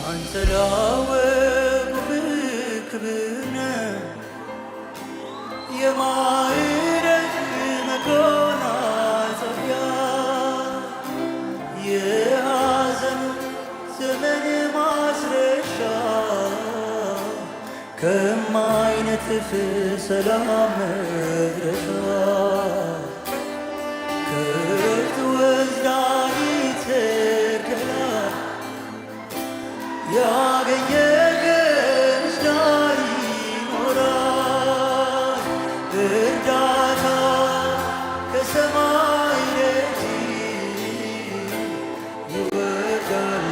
አንተ ላወቅሁህ ክብር ነህ የማዕረግ መጎናጸፊያ የሐዘን ዘመን ማስረሻ ከማይነጥፍ ሰላም መድረሻ ከእረፍት ወንዝ ዳር ተከላ ያገኘ ምስጋና ይኖራል። እርዳታ ከሰማይ ደጅ ይወርዳል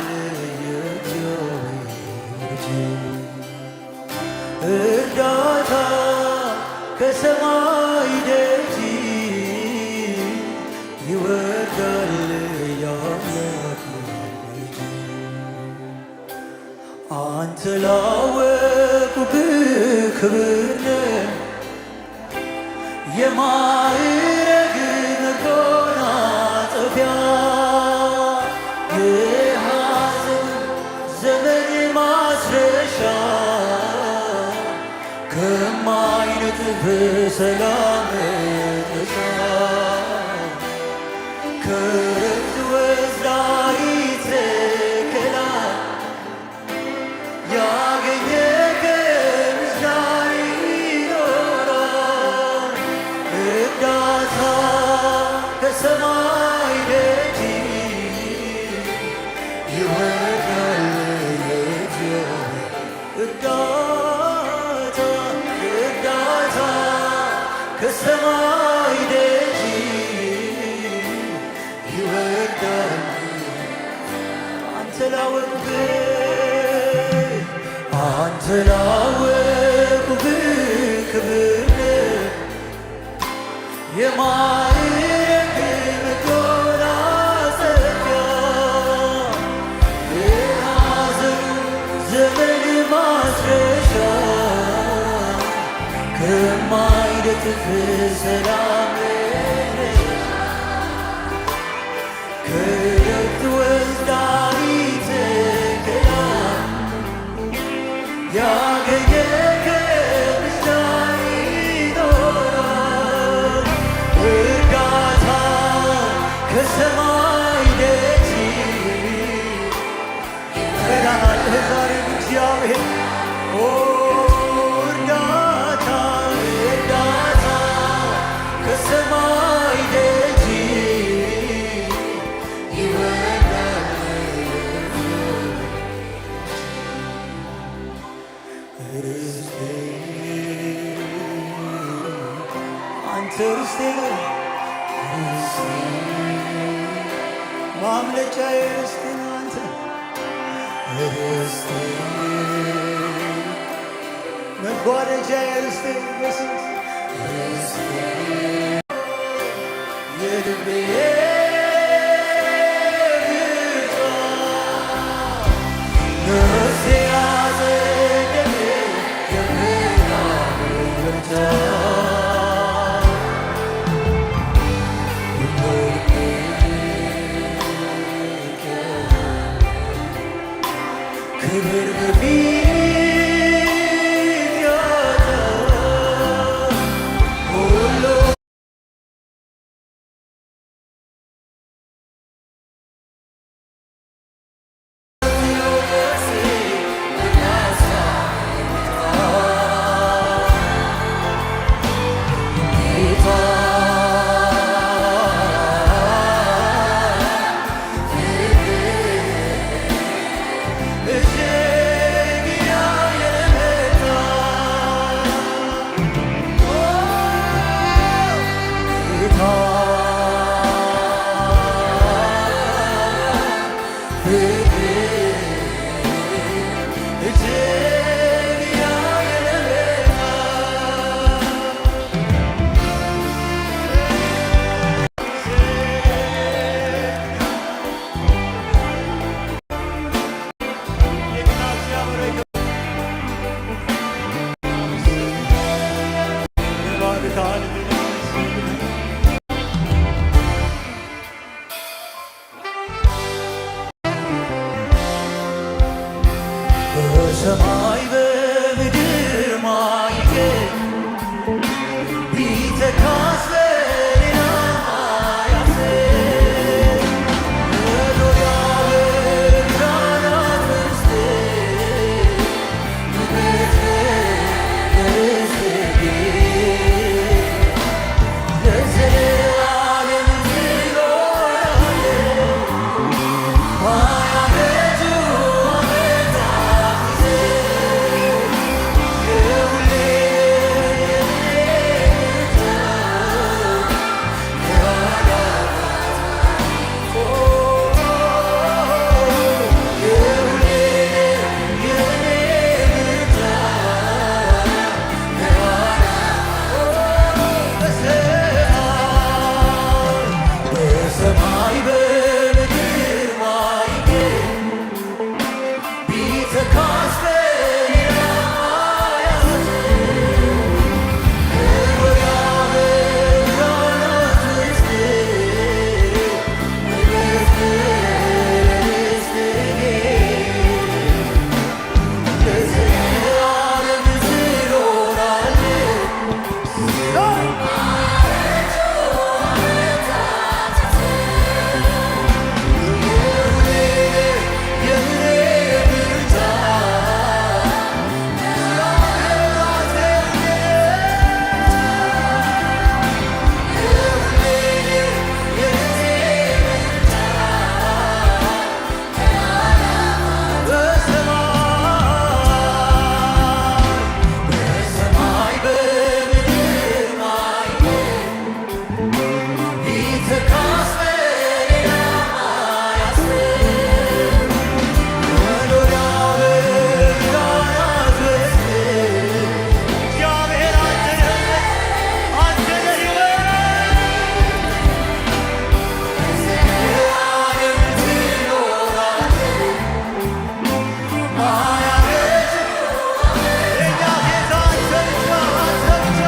የእግዚአብሔር ልጅ። እርዳታ ከሰማይ ደጅ ይወርዳል የአምላክ ልጅ። አንተ ላወቅሁህ ክብር ነህ የማዕረግ መጎናጸፊያ የሐዘን ዘመን ማስረሻ ከማይነጥፍ ሰላም መድረሻ ከእረፍት ወንዝ ዳር ተከላ ያገኘ ከምስጋና ይኖራል። እርዳታ ከሰማይ ደጅ ይወርዳል የእግዚአብሔር እርዳታ ከሰማይ ደጅ ይወርዳል። አንተ ላወቅሁህ ክብር ነህ የማዕረግ መጎናጸፊያ የሐዘን ዘመን ማስረሻ ከማይነጥፍ ሰላም ከእረፍት ወንዝ ዳር ተከላ ያገኘ ከምስጋና ይኖራል። እርዳታ ከሰማይ ደጅ ይወርዳል ዛሬ እግዚአብሔር እርዳታ ከሰማይ ደጅ አንተ ርስቴ ማምለጫዬ ርስቴ አንተ ርስቴ መጓደጃዬ ርስቴ ኢየሱስ ርስቴ የልቤ ነፍሴ ያዘገየ የምናምርታ ክብር በፊት ያለ ሁሉ Yeah. በሰማይ በምድር ማይገኝ ቢተካስ በሌላ ማያሰኝ መኖሪያ በብርሃናት ውስጥ ለዘለዓለም ትኖራለህ ማያረጁ ዓመታት የሁሌ በሰማይ በምድር ማይገኝ ቢተካስ በሌላ ማያሰኝ መኖሪያ በብርሃናት ውስጥ ለዘለዓለም ትኖራለህ በሰማይ በምድር ማይገኝ ቢተካስ በሌላ ማያሰኝ መኖሪያ በብርሃናት ውስጥ እግዚአብሔር አንተ ነህ ሕይወት ለዘለዓለም ትኖራለህ ማያረጅ የእኛ ጌታ አንተ ብቻ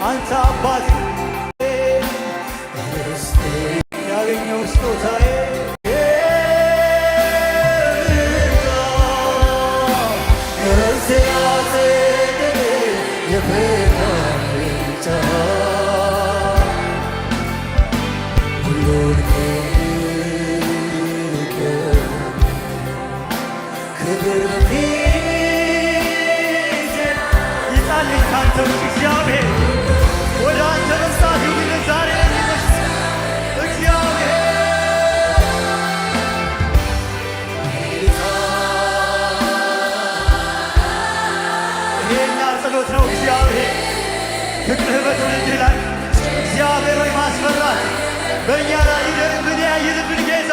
አንተ አባቴ ርስቴ ያገኘው ስጦታዬ ነፍሴ ያጸደቀ የፍቅርህ ምንጭ ሁሉን ክብር በፊት ይጣልኝ ካንተ ውጭ እግዚአብሔር ወደ አንተ መምጣት ይሁን ዛሬ እግዚአብሔር ይሄኛ ጸሎት ነው። እግዚአብሔር ፍቅርህ በትውልድ ላይ እግዚአብሔር ሆይ ማስፈራት በእኛ ላይ ይደርብን ያይልብን ጌታ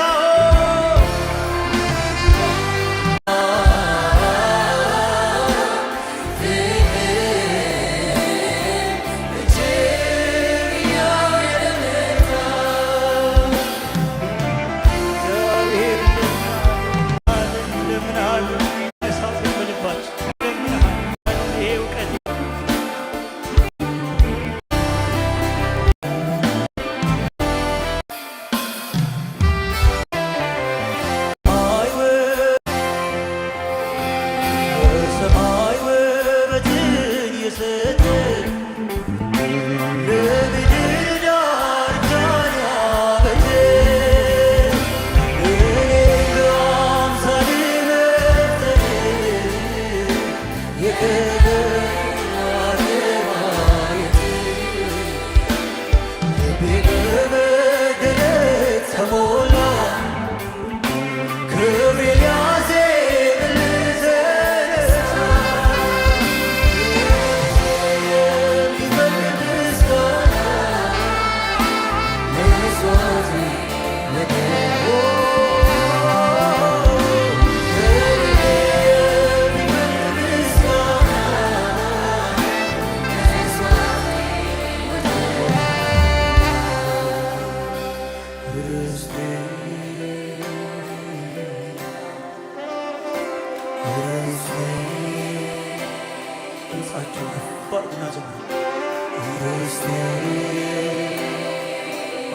ድምፃቸው ባርጉና ዘምሩ።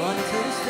አንተ ርስቴ